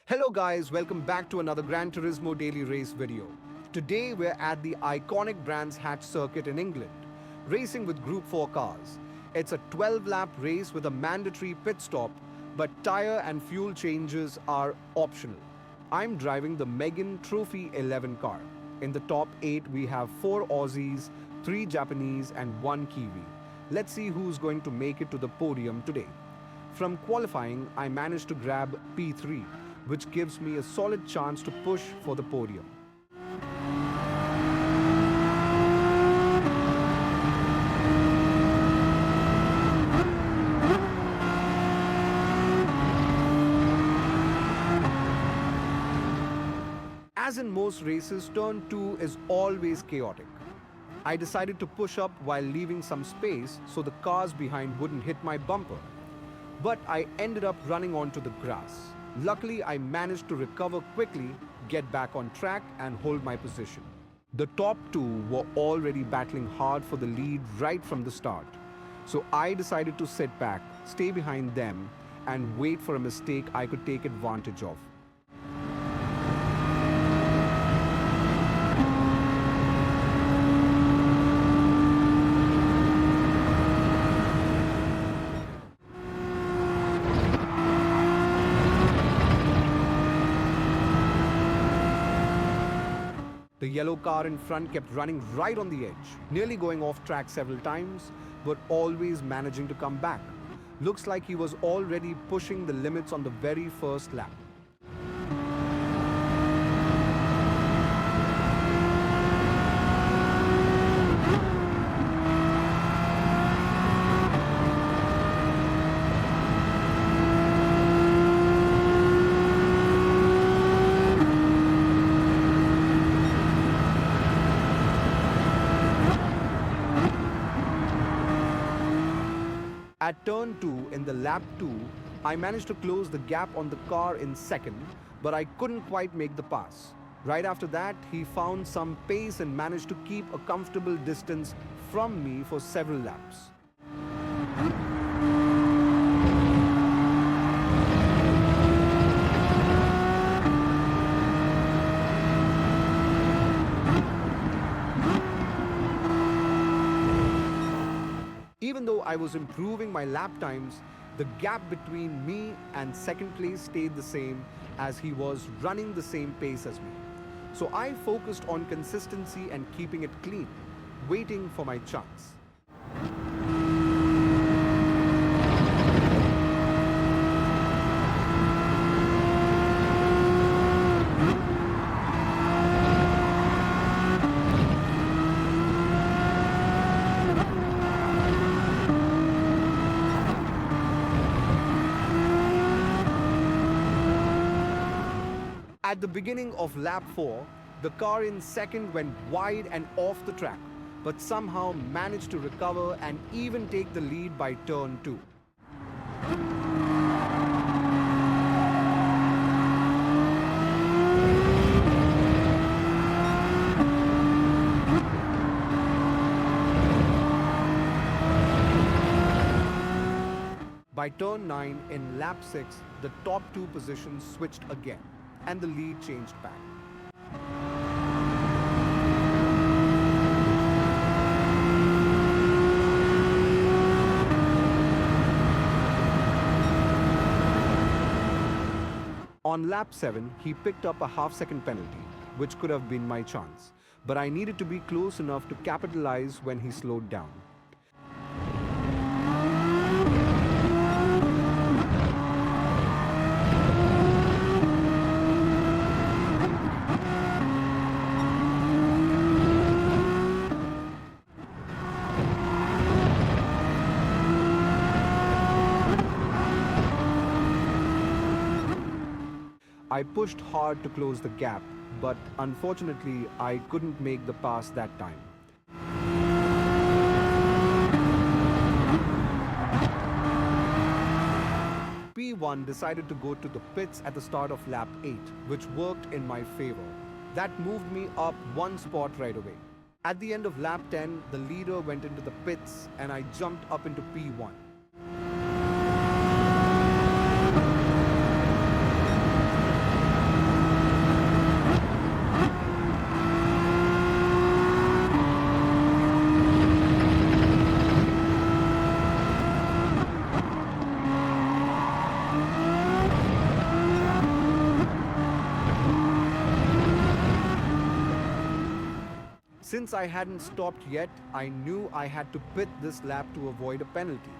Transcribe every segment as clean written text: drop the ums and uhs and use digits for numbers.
Hello guys, welcome back to another Gran Turismo Daily Race video. Today we're at the iconic Brands Hatch circuit in England, racing with Group 4 cars. It's a 12-lap race with a mandatory pit stop, but tire and fuel changes are optional. I'm driving the Megan Trophy 11 car. In the top 8 we have 4 Aussies, 3 Japanese and 1 Kiwi. Let's see who's going to make it to the podium today. From qualifying, I managed to grab P3, which gives me a solid chance to push for the podium. As in most races, turn 2 is always chaotic. I decided to push up while leaving some space so the cars behind wouldn't hit my bumper. But I ended up running onto the grass. Luckily, I managed to recover quickly, get back on track and hold my position. The top 2 were already battling hard for the lead right from the start. So I decided to sit back, stay behind them and wait for a mistake I could take advantage of. The yellow car in front kept running right on the edge, nearly going off track several times, but always managing to come back. Looks like he was already pushing the limits on the very first lap. At turn 2 in the lap 2, I managed to close the gap on the car in second, but I couldn't quite make the pass. Right after that, he found some pace and managed to keep a comfortable distance from me for several laps. Even though I was improving my lap times, the gap between me and second place stayed the same as he was running the same pace as me. So I focused on consistency and keeping it clean, waiting for my chance. At the beginning of lap 4, the car in second went wide and off the track, but somehow managed to recover and even take the lead by turn 2. By turn 9 in lap 6, the top 2 positions switched again, and the lead changed back. On lap 7, he picked up a half-second penalty, which could have been my chance, but I needed to be close enough to capitalize when he slowed down. I pushed hard to close the gap, but unfortunately I couldn't make the pass that time. P1 decided to go to the pits at the start of lap 8, which worked in my favor. That moved me up 1 spot right away. At the end of lap 10, the leader went into the pits and I jumped up into P1. Since I hadn't stopped yet, I knew I had to pit this lap to avoid a penalty.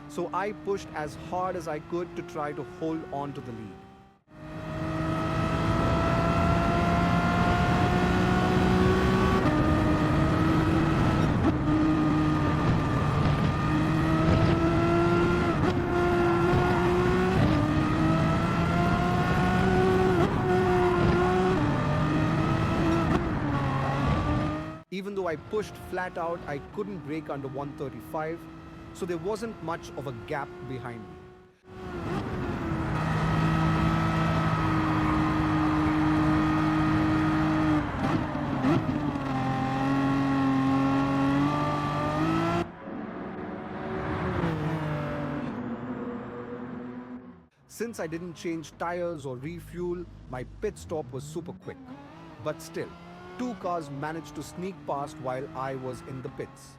So I pushed as hard as I could to try to hold on to the lead. Even though I pushed flat out, I couldn't brake under 135, so there wasn't much of a gap behind me. Since I didn't change tires or refuel, my pit stop was super quick. But still, two cars managed to sneak past while I was in the pits.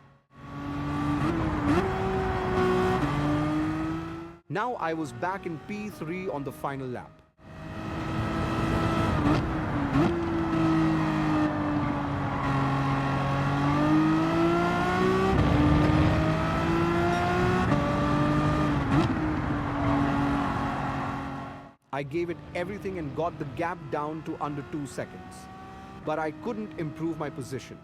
Now I was back in P3 on the final lap. I gave it everything and got the gap down to under 2 seconds. But I couldn't improve my position.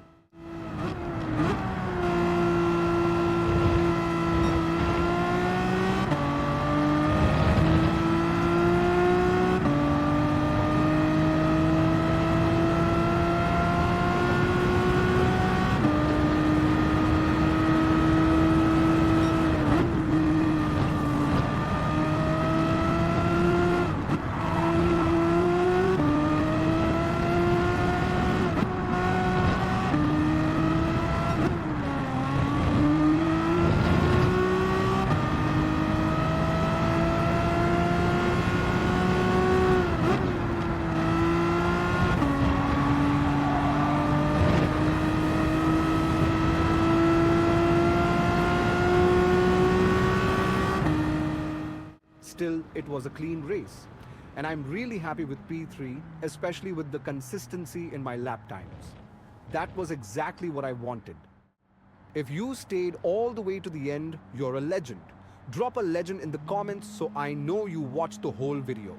Still, it was a clean race, and I'm really happy with P3, especially with the consistency in my lap times. That was exactly what I wanted. If you stayed all the way to the end, you're a legend. Drop a legend in the comments so I know you watched the whole video.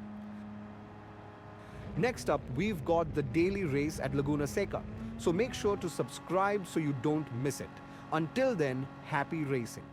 Next up, we've got the daily race at Laguna Seca, so make sure to subscribe so you don't miss it. Until then, happy racing.